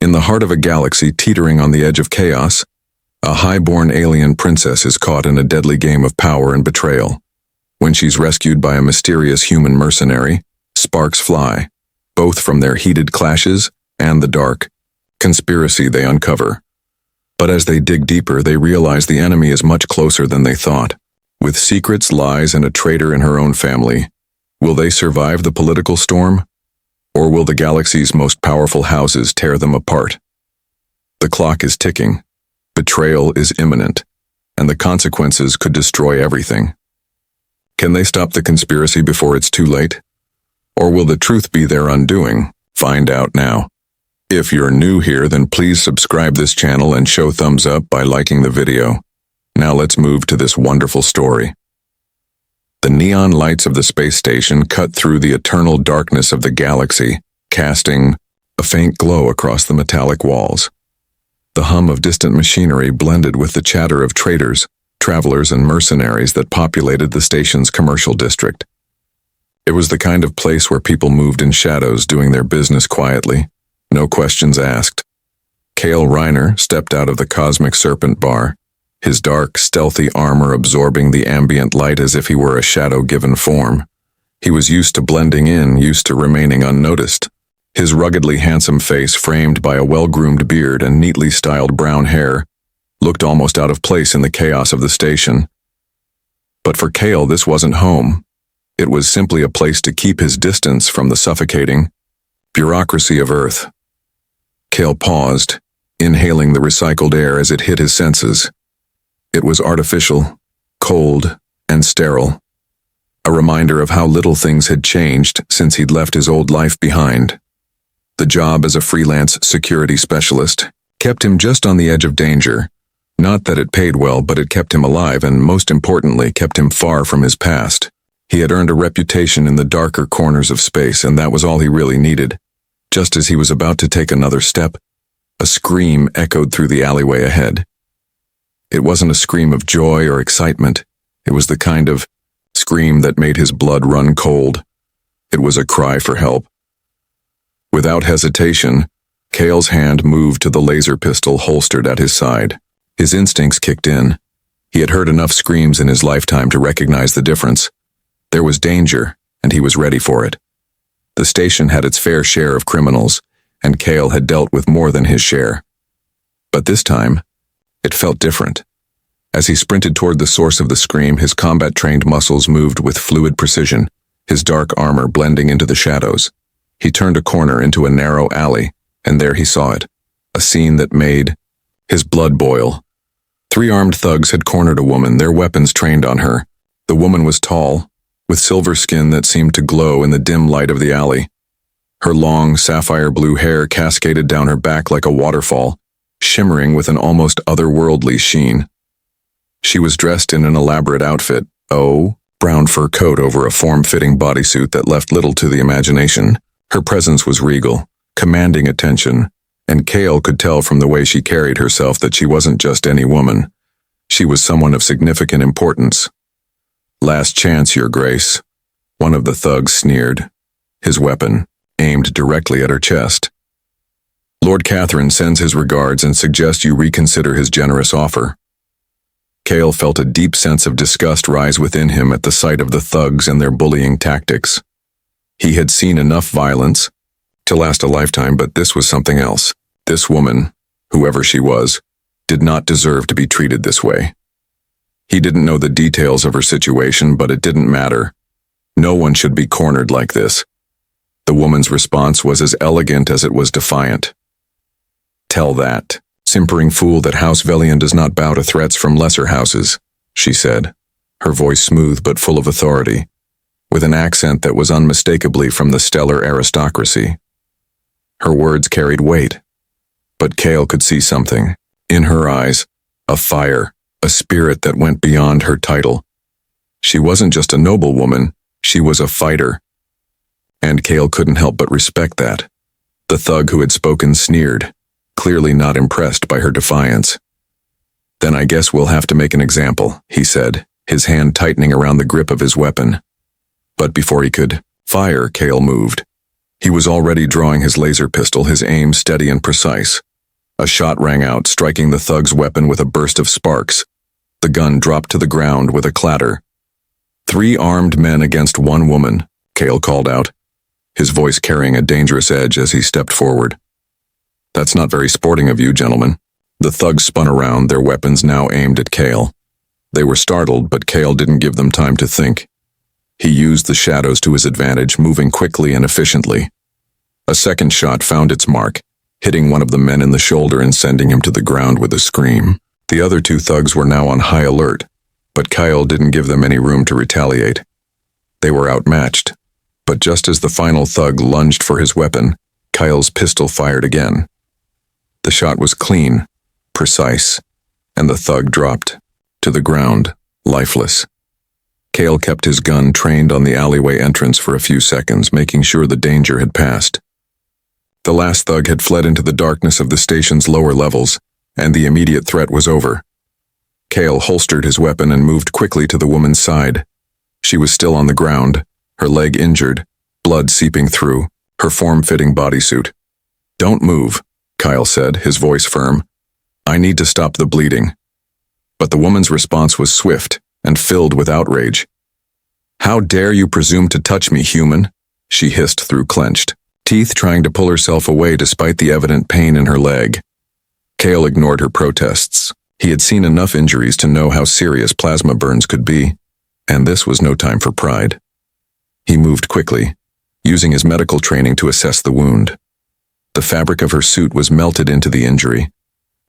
In the heart of a galaxy teetering on the edge of chaos, a highborn alien princess is caught in a deadly game of power and betrayal. When she's rescued by a mysterious human mercenary, sparks fly, both from their heated clashes and the dark conspiracy they uncover. But as they dig deeper, they realize the enemy is much closer than they thought. With secrets, lies, and a traitor in her own family, will they survive the political storm? Or will the galaxy's most powerful houses tear them apart? The clock is ticking, betrayal is imminent, and the consequences could destroy everything. Can they stop the conspiracy before it's too late? Or will the truth be their undoing? Find out now. If you're new here, then please subscribe this channel and show thumbs up by liking the video. Now let's move to this wonderful story. The neon lights of the space station cut through the eternal darkness of the galaxy, casting a faint glow across the metallic walls. The hum of distant machinery blended with the chatter of traders, travelers, and mercenaries that populated the station's commercial district. It was the kind of place where people moved in shadows, doing their business quietly, no questions asked. Cale Reiner stepped out of the Cosmic Serpent bar, his dark, stealthy armor absorbing the ambient light as if he were a shadow-given form. He was used to blending in, used to remaining unnoticed. His ruggedly handsome face, framed by a well-groomed beard and neatly styled brown hair, looked almost out of place in the chaos of the station. But for Cale, this wasn't home. It was simply a place to keep his distance from the suffocating bureaucracy of Earth. Cale paused, inhaling the recycled air as it hit his senses. It was artificial, cold, and sterile. A reminder of how little things had changed since he'd left his old life behind. The job as a freelance security specialist kept him just on the edge of danger. Not that it paid well, but it kept him alive and, most importantly, kept him far from his past. He had earned a reputation in the darker corners of space, and that was all he really needed. Just as he was about to take another step, a scream echoed through the alleyway ahead. It wasn't a scream of joy or excitement. It was the kind of scream that made his blood run cold. It was a cry for help. Without hesitation, Cale's hand moved to the laser pistol holstered at his side. His instincts kicked in. He had heard enough screams in his lifetime to recognize the difference. There was danger, and he was ready for it. The station had its fair share of criminals, and Cale had dealt with more than his share. But this time, it felt different. As he sprinted toward the source of the scream, his combat-trained muscles moved with fluid precision, his dark armor blending into the shadows. He turned a corner into a narrow alley, and there he saw it, a scene that made his blood boil. 3 armed thugs had cornered a woman, their weapons trained on her. The woman was tall, with silver skin that seemed to glow in the dim light of the alley. Her long, sapphire-blue hair cascaded down her back like a waterfall, shimmering with an almost otherworldly sheen. She was dressed in an elaborate outfit, brown fur coat over a form-fitting bodysuit that left little to the imagination. Her presence was regal, commanding attention, and Cale could tell from the way she carried herself that she wasn't just any woman. She was someone of significant importance. "Last chance, Your Grace," one of the thugs sneered, his weapon aimed directly at her chest. "Lord Catherine sends his regards and suggests you reconsider his generous offer." Cale felt a deep sense of disgust rise within him at the sight of the thugs and their bullying tactics. He had seen enough violence to last a lifetime, but this was something else. This woman, whoever she was, did not deserve to be treated this way. He didn't know the details of her situation, but it didn't matter. No one should be cornered like this. The woman's response was as elegant as it was defiant. "Tell that simpering fool that House Velian does not bow to threats from lesser houses," she said, her voice smooth but full of authority, with an accent that was unmistakably from the stellar aristocracy. Her words carried weight, but Cale could see something. In her eyes, a fire, a spirit that went beyond her title. She wasn't just a noblewoman, she was a fighter. And Cale couldn't help but respect that. The thug who had spoken sneered, clearly not impressed by her defiance. "Then I guess we'll have to make an example," he said, his hand tightening around the grip of his weapon. But before he could fire, Cale moved. He was already drawing his laser pistol, his aim steady and precise. A shot rang out, striking the thug's weapon with a burst of sparks. The gun dropped to the ground with a clatter. 3 armed men against 1 woman, Cale called out, his voice carrying a dangerous edge as he stepped forward. That's not very sporting of you, gentlemen. The thugs spun around, their weapons now aimed at Cale. They were startled, but Cale didn't give them time to think. He used the shadows to his advantage, moving quickly and efficiently. A second shot found its mark, hitting one of the men in the shoulder and sending him to the ground with a scream. The other 2 thugs were now on high alert, but Cale didn't give them any room to retaliate. They were outmatched, but just as the final thug lunged for his weapon, Cale's pistol fired again. The shot was clean, precise, and the thug dropped to the ground, lifeless. Cale kept his gun trained on the alleyway entrance for a few seconds, making sure the danger had passed. The last thug had fled into the darkness of the station's lower levels, and the immediate threat was over. Cale holstered his weapon and moved quickly to the woman's side. She was still on the ground, her leg injured, blood seeping through, her form-fitting bodysuit. "Don't move," Cale said, his voice firm. "I need to stop the bleeding." But the woman's response was swift and filled with outrage. "How dare you presume to touch me, human?" she hissed through clenched teeth, trying to pull herself away despite the evident pain in her leg. Cale ignored her protests. He had seen enough injuries to know how serious plasma burns could be, and this was no time for pride. He moved quickly, using his medical training to assess the wound. The fabric of her suit was melted into the injury,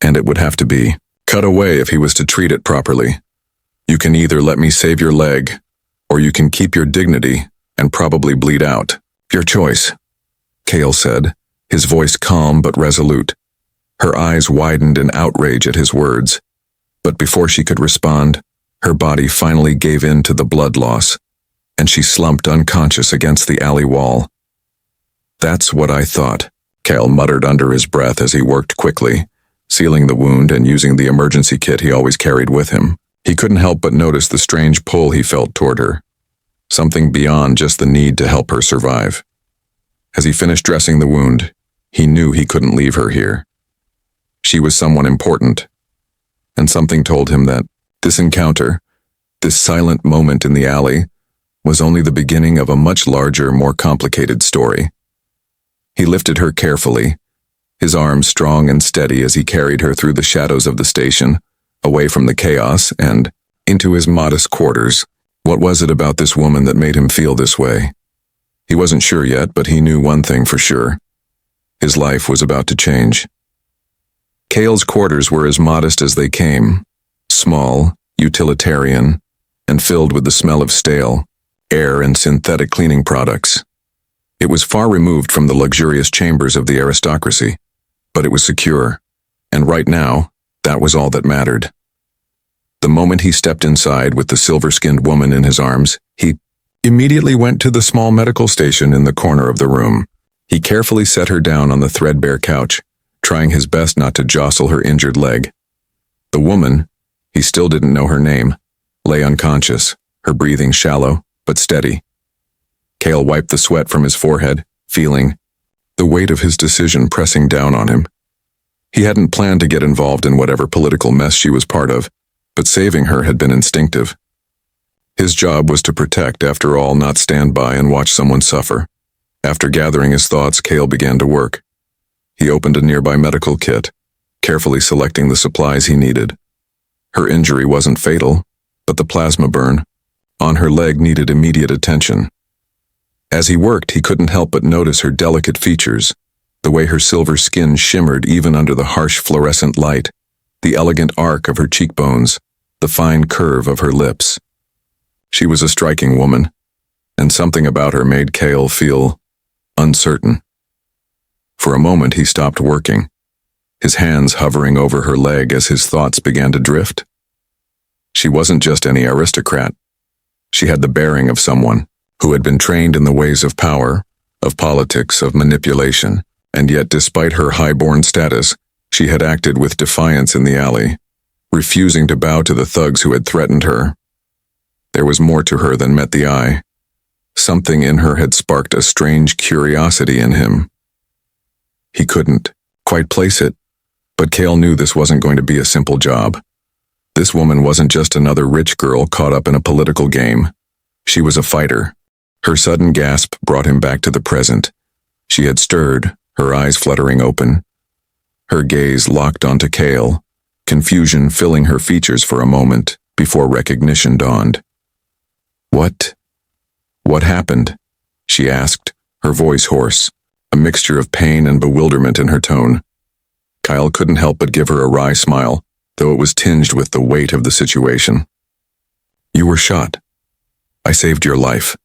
and it would have to be cut away if he was to treat it properly. "You can either let me save your leg, or you can keep your dignity and probably bleed out. Your choice," Cale said, his voice calm but resolute. Her eyes widened in outrage at his words, but before she could respond, her body finally gave in to the blood loss, and she slumped unconscious against the alley wall. "That's what I thought," Cale muttered under his breath as he worked quickly, sealing the wound and using the emergency kit he always carried with him. He couldn't help but notice the strange pull he felt toward her, something beyond just the need to help her survive. As he finished dressing the wound, he knew he couldn't leave her here. She was someone important, and something told him that this encounter, this silent moment in the alley, was only the beginning of a much larger, more complicated story. He lifted her carefully, his arms strong and steady as he carried her through the shadows of the station, away from the chaos and into his modest quarters. What was it about this woman that made him feel this way? He wasn't sure yet, but he knew one thing for sure. His life was about to change. Cale's quarters were as modest as they came, small, utilitarian, and filled with the smell of stale air and synthetic cleaning products. It was far removed from the luxurious chambers of the aristocracy, but it was secure, and right now, that was all that mattered. The moment he stepped inside with the silver-skinned woman in his arms, he immediately went to the small medical station in the corner of the room. He carefully set her down on the threadbare couch, trying his best not to jostle her injured leg. The woman, he still didn't know her name, lay unconscious, her breathing shallow but steady. Cale wiped the sweat from his forehead, feeling the weight of his decision pressing down on him. He hadn't planned to get involved in whatever political mess she was part of, but saving her had been instinctive. His job was to protect, after all, not stand by and watch someone suffer. After gathering his thoughts, Cale began to work. He opened a nearby medical kit, carefully selecting the supplies he needed. Her injury wasn't fatal, but the plasma burn on her leg needed immediate attention. As he worked, he couldn't help but notice her delicate features, the way her silver skin shimmered even under the harsh fluorescent light, the elegant arc of her cheekbones, the fine curve of her lips. She was a striking woman, and something about her made Cale feel uncertain. For a moment he stopped working, his hands hovering over her leg as his thoughts began to drift. She wasn't just any aristocrat. She had the bearing of someone who had been trained in the ways of power, of politics, of manipulation, and yet despite her highborn status, she had acted with defiance in the alley, refusing to bow to the thugs who had threatened her. There was more to her than met the eye, Something in her had sparked a strange curiosity in him. He couldn't quite place it, but Cale knew this wasn't going to be a simple job. This woman wasn't just another rich girl caught up in a political game. She was a fighter. Her sudden gasp brought him back to the present. She had stirred, her eyes fluttering open. Her gaze locked onto Cale, confusion filling her features for a moment before recognition dawned. What happened? She asked, her voice hoarse, a mixture of pain and bewilderment in her tone. Kyle couldn't help but give her a wry smile, though it was tinged with the weight of the situation. You were shot. I saved your life.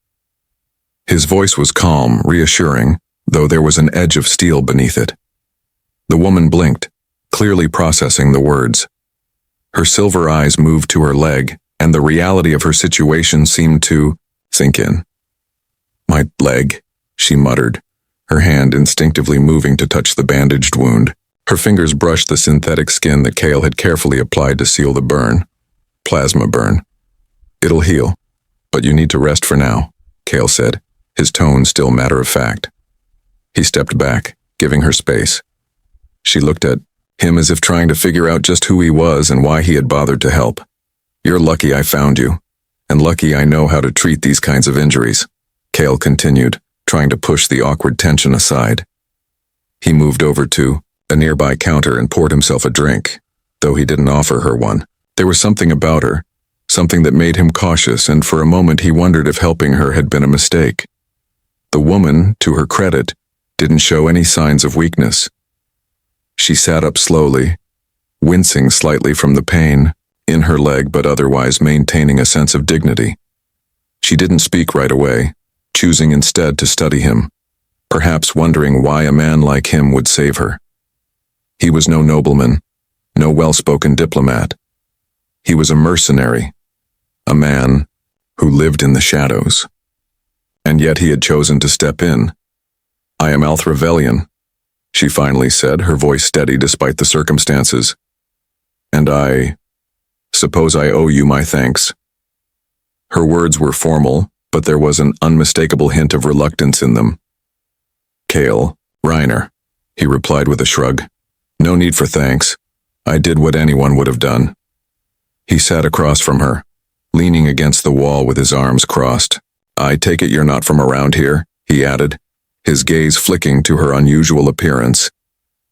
His voice was calm, reassuring, though there was an edge of steel beneath it. The woman blinked, clearly processing the words. Her silver eyes moved to her leg, and the reality of her situation seemed to sink in. My leg, she muttered, her hand instinctively moving to touch the bandaged wound. Her fingers brushed the synthetic skin that Cale had carefully applied to seal the burn. Plasma burn. It'll heal, but you need to rest for now, Cale said, his tone still matter-of-fact. He stepped back, giving her space. She looked at him as if trying to figure out just who he was and why he had bothered to help. You're lucky I found you, and lucky I know how to treat these kinds of injuries, Cale continued, trying to push the awkward tension aside. He moved over to a nearby counter and poured himself a drink, though he didn't offer her one. There was something about her, something that made him cautious, and for a moment he wondered if helping her had been a mistake. The woman, to her credit, didn't show any signs of weakness. She sat up slowly, wincing slightly from the pain in her leg but otherwise maintaining a sense of dignity. She didn't speak right away, choosing instead to study him, perhaps wondering why a man like him would save her. He was no nobleman, no well-spoken diplomat. He was a mercenary, a man who lived in the shadows. And yet he had chosen to step in. I am Trevelyan, she finally said, her voice steady despite the circumstances. And I suppose I owe you my thanks. Her words were formal, but there was an unmistakable hint of reluctance in them. Cale Reiner, he replied with a shrug. No need for thanks. I did what anyone would have done. He sat across from her, leaning against the wall with his arms crossed. I take it you're not from around here, he added, his gaze flicking to her unusual appearance.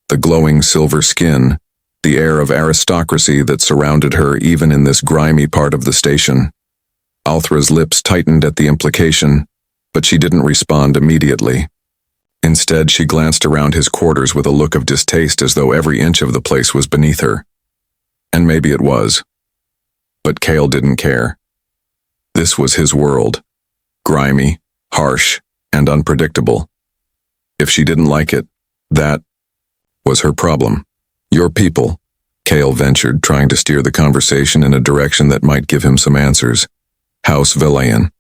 The glowing silver skin, the air of aristocracy that surrounded her even in this grimy part of the station. Althra's lips tightened at the implication, but she didn't respond immediately. Instead, she glanced around his quarters with a look of distaste as though every inch of the place was beneath her. And maybe it was. But Cale didn't care. This was his world. Grimy, harsh, and unpredictable. If she didn't like it, that was her problem. Your people, Cale ventured, trying to steer the conversation in a direction that might give him some answers. House Villain.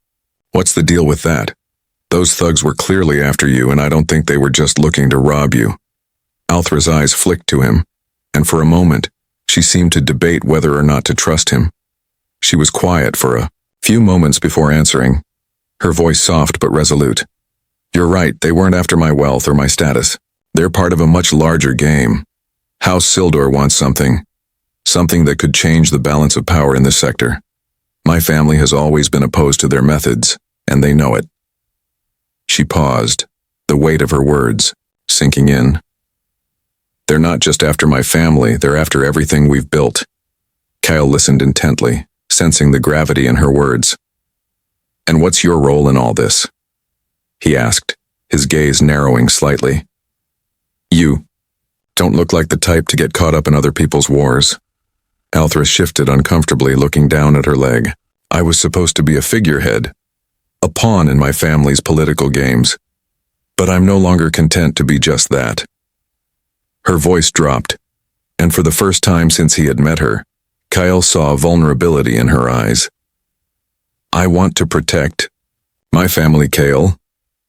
What's the deal with that? Those thugs were clearly after you, and I don't think they were just looking to rob you. Althra's eyes flicked to him, and for a moment, she seemed to debate whether or not to trust him. She was quiet for a few moments before answering, her voice soft but resolute. You're right, they weren't after my wealth or my status. They're part of a much larger game. House Sildor wants something that could change the balance of power in this sector. My family has always been opposed to their methods, and they know it. She paused, the weight of her words sinking in. They're not just after my family, they're after everything we've built. Kyle listened intently, sensing the gravity in her words. And what's your role in all this? He asked, his gaze narrowing slightly. You don't look like the type to get caught up in other people's wars. Althra shifted uncomfortably, looking down at her leg. I was supposed to be a figurehead, a pawn in my family's political games, but I'm no longer content to be just that. Her voice dropped, and for the first time since he had met her, Kyle saw vulnerability in her eyes. I want to protect my family, Cale,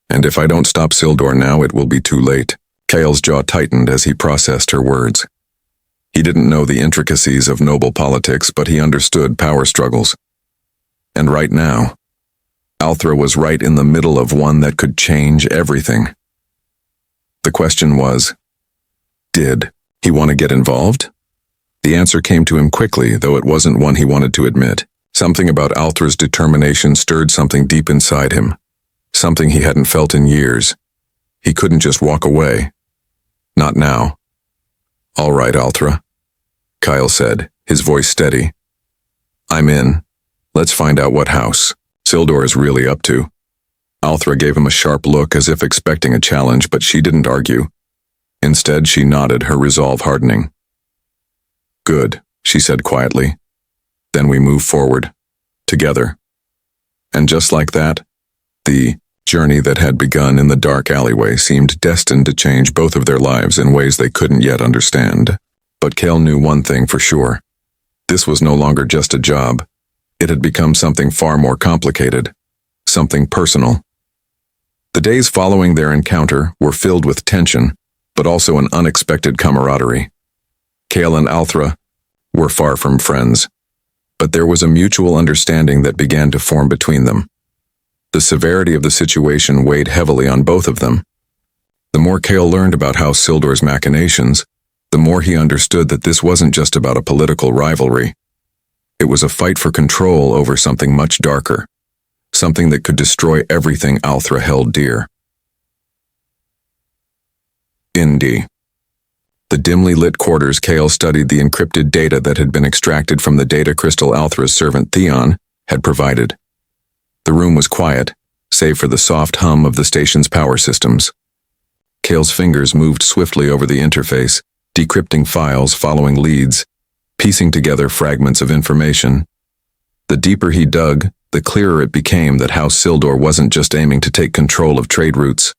and if I don't stop Sildor now, it will be too late. Cale's jaw tightened as he processed her words. He didn't know the intricacies of noble politics, but he understood power struggles. And right now, Althra was right in the middle of one that could change everything. The question was, did he want to get involved? The answer came to him quickly, though it wasn't one he wanted to admit. Something about Althra's determination stirred something deep inside him, something he hadn't felt in years. He couldn't just walk away. Not now. "All right, Althra," Kyle said, his voice steady. "I'm in. Let's find out what house Sildor is really up to." Althra gave him a sharp look as if expecting a challenge, but she didn't argue. Instead, she nodded, her resolve hardening. "Good," she said quietly. "Then we move forward. Together." And just like that, the journey that had begun in the dark alleyway seemed destined to change both of their lives in ways they couldn't yet understand. But Kale knew one thing for sure. This was no longer just a job. It had become something far more complicated, something personal. The days following their encounter were filled with tension, but also an unexpected camaraderie. Kale and Althra were far from friends, but there was a mutual understanding that began to form between them. The severity of the situation weighed heavily on both of them. The more Kale learned about House Sildor's machinations, the more he understood that this wasn't just about a political rivalry. It was a fight for control over something much darker, something that could destroy everything Althra held dear. Indy. The dimly lit quarters. Kale studied the encrypted data that had been extracted from the data crystal Althra's servant Theon had provided. The room was quiet, save for the soft hum of the station's power systems. Kale's fingers moved swiftly over the interface, decrypting files, following leads, piecing together fragments of information. The deeper he dug, the clearer it became that House Sildor wasn't just aiming to take control of trade routes.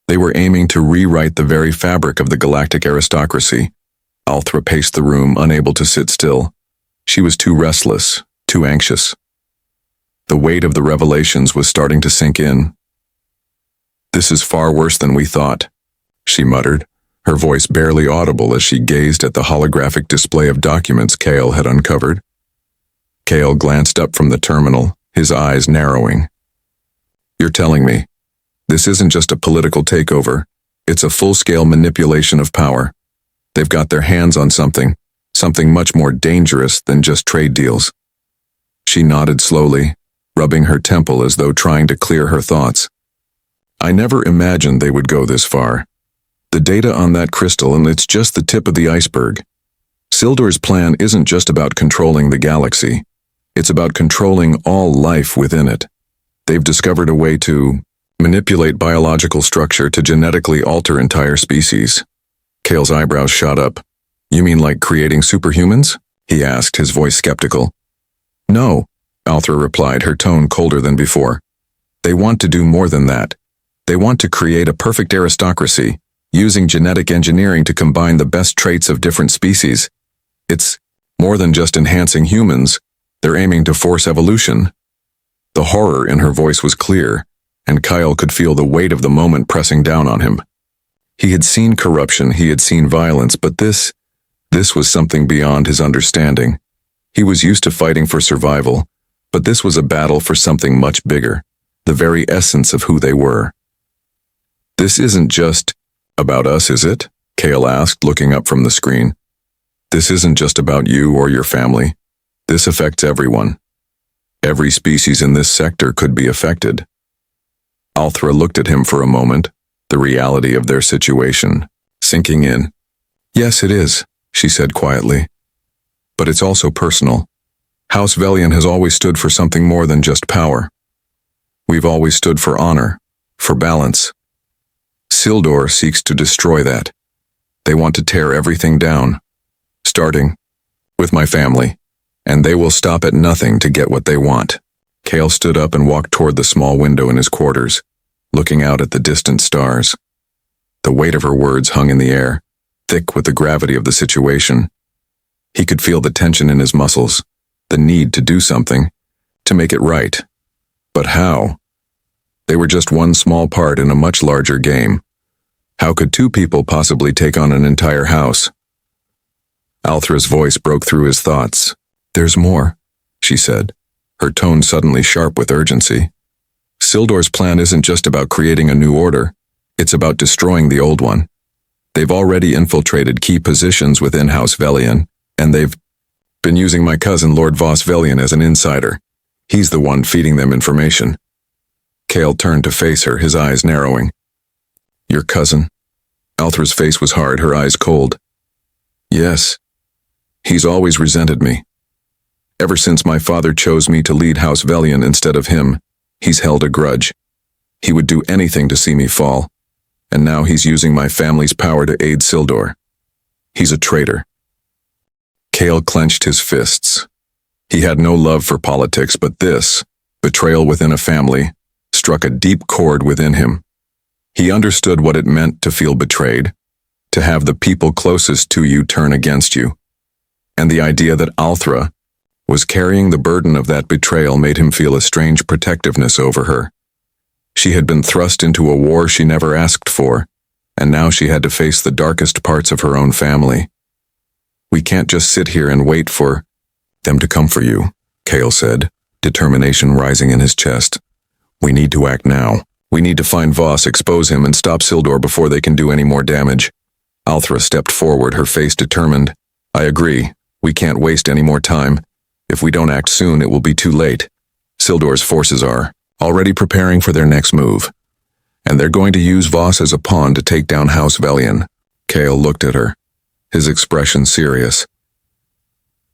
They were aiming to rewrite the very fabric of the galactic aristocracy. Althra paced the room, unable to sit still. She was too restless, too anxious. The weight of the revelations was starting to sink in. "This is far worse than we thought," she muttered, her voice barely audible as she gazed at the holographic display of documents Kale had uncovered. Kale glanced up from the terminal, his eyes narrowing. "You're telling me this isn't just a political takeover, it's a full-scale manipulation of power. They've got their hands on something much more dangerous than just trade deals." She nodded slowly, rubbing her temple as though trying to clear her thoughts. "I never imagined they would go this far. The data on that crystal, and it's just the tip of the iceberg. Sildor's plan isn't just about controlling the galaxy. It's about controlling all life within it. They've discovered a way to manipulate biological structure to genetically alter entire species." Kale's eyebrows shot up. "You mean like creating superhumans?" he asked, his voice skeptical. "No," Althra replied, her tone colder than before. "They want to do more than that. They want to create a perfect aristocracy, using genetic engineering to combine the best traits of different species. It's more than just enhancing humans. They're aiming to force evolution." The horror in her voice was clear, and Kyle could feel the weight of the moment pressing down on him. He had seen corruption, he had seen violence, but this was something beyond his understanding. He was used to fighting for survival, but this was a battle for something much bigger, the very essence of who they were. "This isn't just about us, is it?" Kale asked, looking up from the screen. "This isn't just about you or your family. This affects everyone. Every species in this sector could be affected." Althra looked at him for a moment, the reality of their situation sinking in. "Yes, it is," she said quietly. "But it's also personal. House Velian has always stood for something more than just power. We've always stood for honor, for balance. Sildor seeks to destroy that. They want to tear everything down, starting with my family, and they will stop at nothing to get what they want." Kale stood up and walked toward the small window in his quarters, looking out at the distant stars. The weight of her words hung in the air, thick with the gravity of the situation. He could feel the tension in his muscles, the need to do something, to make it right. But how? They were just one small part in a much larger game. How could two people possibly take on an entire house? Althra's voice broke through his thoughts. "There's more," she said. her tone suddenly sharp with urgency. Sildor's plan isn't just about creating a new order, it's about destroying the old one. They've already infiltrated key positions within House Velian, and they've been using my cousin Lord Voss Velian as an insider. He's the one feeding them information. Cale turned to face her, his eyes narrowing. Your cousin? Althra's face was hard, her eyes cold. Yes. He's always resented me. Ever since my father chose me to lead House Velian instead of him, he's held a grudge. He would do anything to see me fall, and now he's using my family's power to aid Sildor. He's a traitor. Cale clenched his fists. He had no love for politics, but this, betrayal within a family, struck a deep chord within him. He understood what it meant to feel betrayed, to have the people closest to you turn against you. And the idea that Althra was carrying the burden of that betrayal made him feel a strange protectiveness over her. She had been thrust into a war she never asked for, and now she had to face the darkest parts of her own family. We can't just sit here and wait for them to come for you, Cale said, determination rising in his chest. We need to act now. We need to find Voss, expose him, and stop Sildor before they can do any more damage. Althra stepped forward, her face determined. I agree. We can't waste any more time. If we don't act soon, it will be too late. Sildor's forces are already preparing for their next move, and they're going to use Voss as a pawn to take down House Velian. Cale looked at her, his expression serious.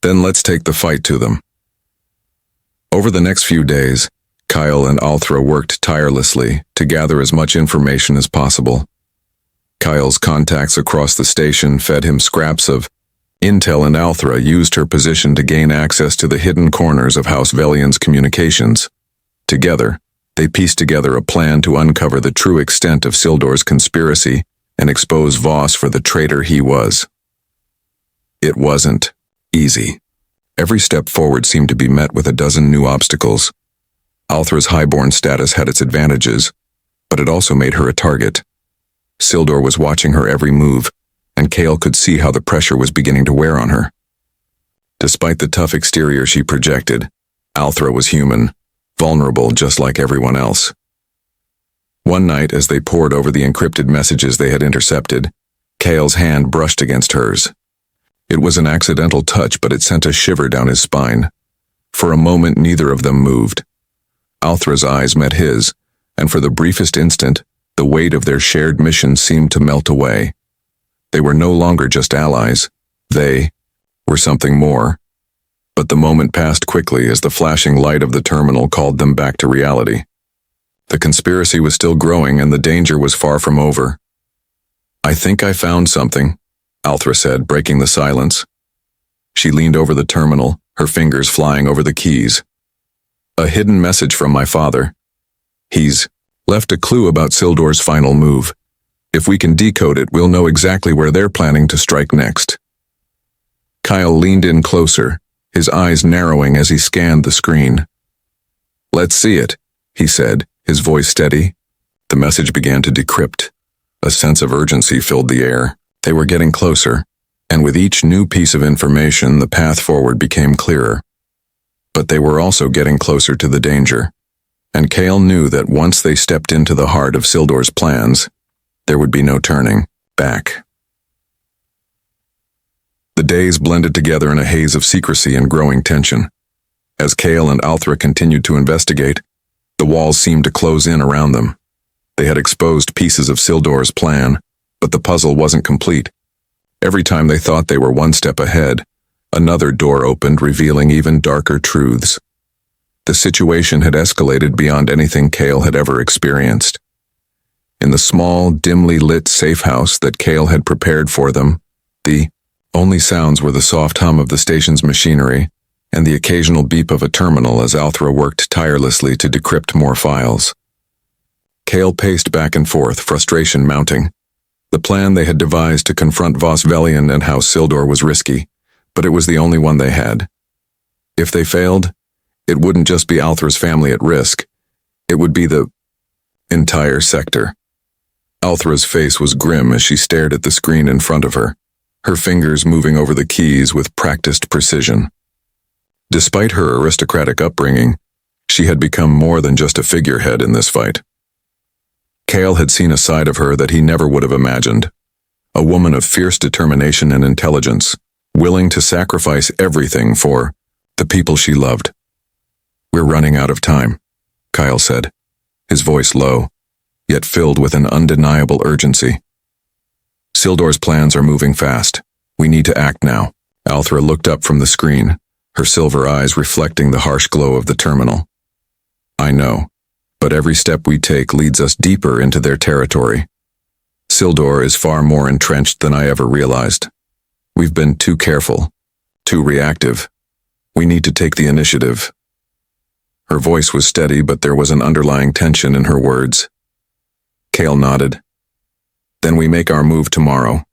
Then let's take the fight to them. Over the next few days, Kyle and Althra worked tirelessly to gather as much information as possible. Kyle's contacts across the station fed him scraps of intel, and Althra used her position to gain access to the hidden corners of House Velian's communications. Together, they pieced together a plan to uncover the true extent of Sildor's conspiracy and expose Voss for the traitor he was. It wasn't easy. Every step forward seemed to be met with a dozen new obstacles. Althra's highborn status had its advantages, but it also made her a target. Sildor was watching her every move, and Cale could see how the pressure was beginning to wear on her. Despite the tough exterior she projected, Althra was human, vulnerable just like everyone else. One night, as they pored over the encrypted messages they had intercepted, Cale's hand brushed against hers. It was an accidental touch, but it sent a shiver down his spine. For a moment, neither of them moved. Althra's eyes met his, and for the briefest instant, the weight of their shared mission seemed to melt away. They were no longer just allies. They were something more. But the moment passed quickly as the flashing light of the terminal called them back to reality. The conspiracy was still growing, and the danger was far from over. I think I found something, Althra said, breaking the silence. She leaned over the terminal, her fingers flying over the keys. A hidden message from my father. He's left a clue about Sildor's final move. If we can decode it, we'll know exactly where they're planning to strike next. Kyle leaned in closer, his eyes narrowing as he scanned the screen. Let's see it, he said, his voice steady. The message began to decrypt. A sense of urgency filled the air. They were getting closer, and with each new piece of information, the path forward became clearer. But they were also getting closer to the danger, and Cale knew that once they stepped into the heart of Sildor's plans, there would be no turning back. The days blended together in a haze of secrecy and growing tension. As Cale and Althra continued to investigate, the walls seemed to close in around them. They had exposed pieces of Sildor's plan, but the puzzle wasn't complete. Every time they thought they were one step ahead, another door opened, revealing even darker truths. The situation had escalated beyond anything Cale had ever experienced. In the small, dimly lit safe house that Cale had prepared for them, the only sounds were the soft hum of the station's machinery and the occasional beep of a terminal as Althra worked tirelessly to decrypt more files. Cale paced back and forth, frustration mounting. The plan they had devised to confront Voss Velian and House Sildor was risky, but it was the only one they had. If they failed, it wouldn't just be Althra's family at risk. It would be the entire sector. Althra's face was grim as she stared at the screen in front of her, her fingers moving over the keys with practiced precision. Despite her aristocratic upbringing, she had become more than just a figurehead in this fight. Kale had seen a side of her that he never would have imagined. A woman of fierce determination and intelligence, willing to sacrifice everything for the people she loved. "We're running out of time," Kyle said, his voice low, yet filled with an undeniable urgency. "Sildor's plans are moving fast. We need to act now." Althra looked up from the screen, her silver eyes reflecting the harsh glow of the terminal. "I know, but every step we take leads us deeper into their territory. Sildor is far more entrenched than I ever realized. We've been too careful, too reactive. We need to take the initiative." Her voice was steady, but there was an underlying tension in her words. Kale nodded. "Then we make our move tomorrow.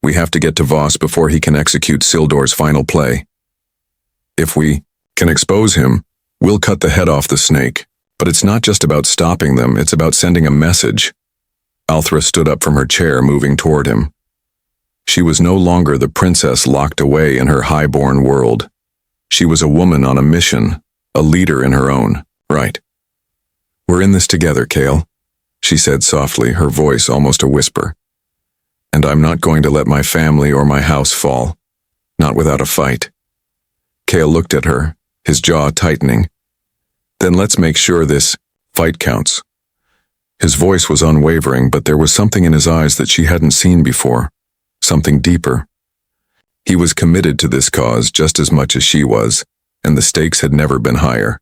We have to get to Voss before he can execute Sildor's final play. If we can expose him, we'll cut the head off the snake. But it's not just about stopping them, it's about sending a message." Althra stood up from her chair, moving toward him. She was no longer the princess locked away in her highborn world. She was a woman on a mission, a leader in her own right. "We're in this together, Kale," she said softly, her voice almost a whisper. "And I'm not going to let my family or my house fall, not without a fight." Kale looked at her, his jaw tightening. "Then let's make sure this fight counts." His voice was unwavering, but there was something in his eyes that she hadn't seen before, something deeper. He was committed to this cause just as much as she was, and the stakes had never been higher.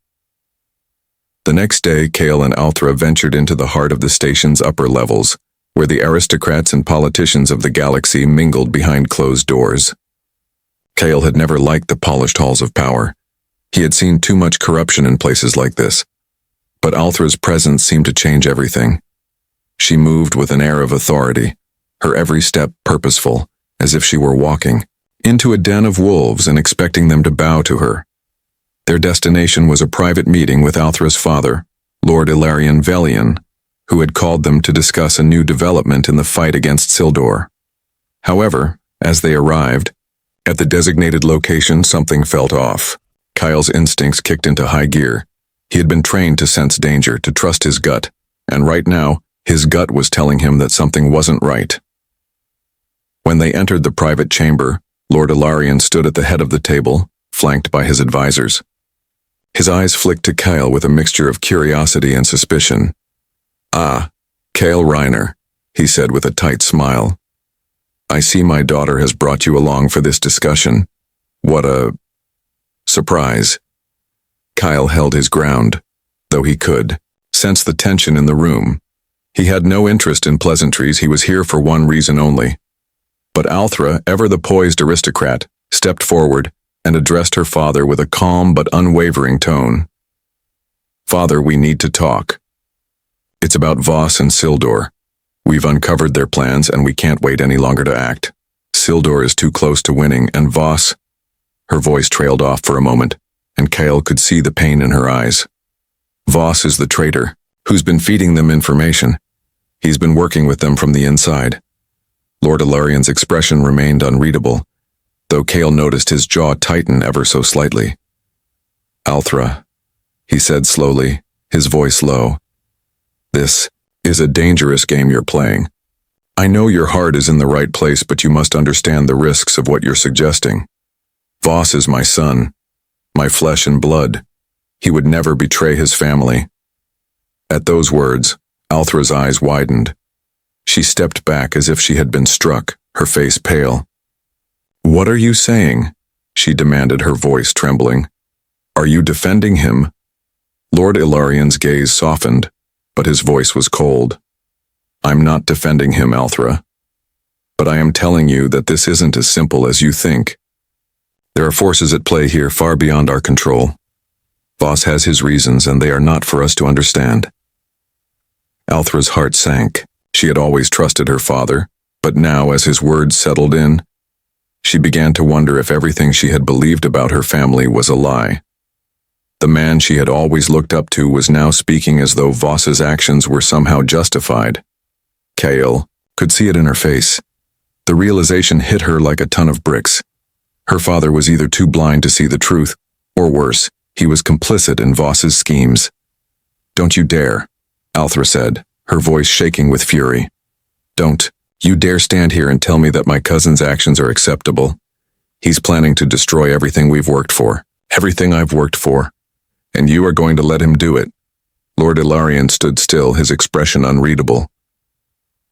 The next day, Kale and Althra ventured into the heart of the station's upper levels, where the aristocrats and politicians of the galaxy mingled behind closed doors. Kale had never liked the polished halls of power. He had seen too much corruption in places like this. But Althra's presence seemed to change everything. She moved with an air of authority, her every step purposeful, as if she were walking into a den of wolves and expecting them to bow to her. Their destination was a private meeting with Althra's father, Lord Ilarion Velian, who had called them to discuss a new development in the fight against Sildor. However, as they arrived, at the designated location, something felt off. Kyle's instincts kicked into high gear. He had been trained to sense danger, to trust his gut, and right now, his gut was telling him that something wasn't right. When they entered the private chamber, Lord Ilarion stood at the head of the table, flanked by his advisors. His eyes flicked to Kyle with a mixture of curiosity and suspicion. "Ah, Kale Reiner," he said with a tight smile. "I see my daughter has brought you along for this discussion. What a surprise." Kyle held his ground, though he could sense the tension in the room. He had no interest in pleasantries, he was here for one reason only. But Althra, ever the poised aristocrat, stepped forward and addressed her father with a calm but unwavering tone. "Father, we need to talk. It's about Voss and Sildor. We've uncovered their plans and we can't wait any longer to act. Sildor is too close to winning, and Voss..." Her voice trailed off for a moment, and Kale could see the pain in her eyes. "Voss is the traitor, who's been feeding them information. He's been working with them from the inside." Lord Ilarion's expression remained unreadable, though Kale noticed his jaw tighten ever so slightly. "Althra," he said slowly, his voice low. "This is a dangerous game you're playing. I know your heart is in the right place, but you must understand the risks of what you're suggesting. Voss is my son, my flesh and blood. He would never betray his family." At those words, Althra's eyes widened. She stepped back as if she had been struck, her face pale. "What are you saying?" she demanded, her voice trembling. "Are you defending him?" Lord Ilarion's gaze softened, but his voice was cold. "I'm not defending him, Althra. But I am telling you that this isn't as simple as you think. There are forces at play here far beyond our control. Voss has his reasons, and they are not for us to understand." Althra's heart sank. She had always trusted her father, but now, as his words settled in, she began to wonder if everything she had believed about her family was a lie. The man she had always looked up to was now speaking as though Voss's actions were somehow justified. Kale could see it in her face. The realization hit her like a ton of bricks. Her father was either too blind to see the truth, Or worse, he was complicit in Voss's schemes. "Don't you dare," Althra said, her voice shaking with fury. "Don't you dare stand here and tell me that my cousin's actions are acceptable. He's planning to destroy everything we've worked for, everything I've worked for. And you are going to let him do it." Lord Ilarion stood still, his expression unreadable.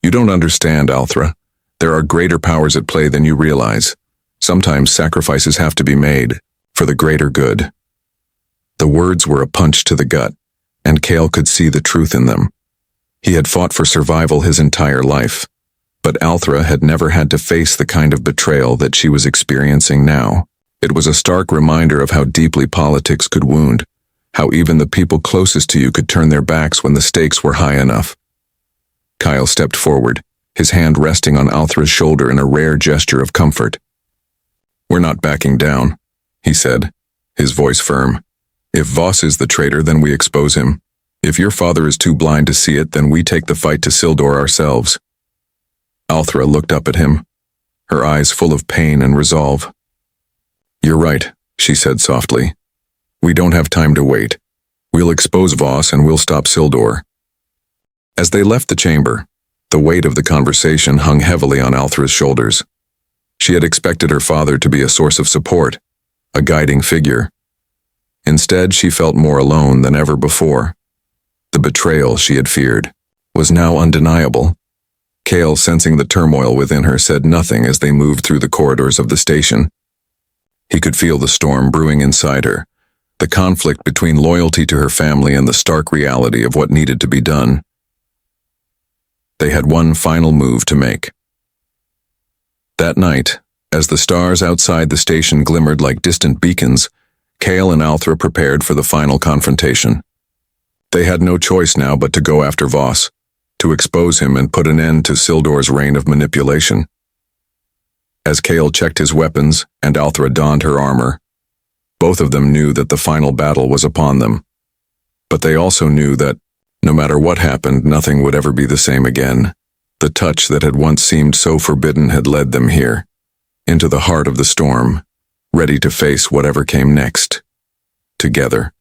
"You don't understand, Althra. There are greater powers at play than you realize. Sometimes sacrifices have to be made, for the greater good." The words were a punch to the gut, and Cale could see the truth in them. He had fought for survival his entire life, but Althra had never had to face the kind of betrayal that she was experiencing now. It was a stark reminder of how deeply politics could wound, how even the people closest to you could turn their backs when the stakes were high enough. Kyle stepped forward, his hand resting on Althra's shoulder in a rare gesture of comfort. "We're not backing down," he said, his voice firm. "If Voss is the traitor, then we expose him. If your father is too blind to see it, then we take the fight to Sildor ourselves." Althra looked up at him, her eyes full of pain and resolve. "You're right," she said softly. "We don't have time to wait. We'll expose Voss and we'll stop Sildor." As they left the chamber, the weight of the conversation hung heavily on Althra's shoulders. She had expected her father to be a source of support, a guiding figure. Instead, she felt more alone than ever before. The betrayal she had feared was now undeniable. Cale, sensing the turmoil within her, said nothing as they moved through the corridors of the station. He could feel the storm brewing inside her, the conflict between loyalty to her family and the stark reality of what needed to be done. They had one final move to make. That night, as the stars outside the station glimmered like distant beacons, Cale and Althra prepared for the final confrontation. They had no choice now but to go after Voss, to expose him and put an end to Sildor's reign of manipulation. As Cale checked his weapons and Althra donned her armor, both of them knew that the final battle was upon them. But they also knew that, no matter what happened, nothing would ever be the same again. The touch that had once seemed so forbidden had led them here, into the heart of the storm, ready to face whatever came next, together.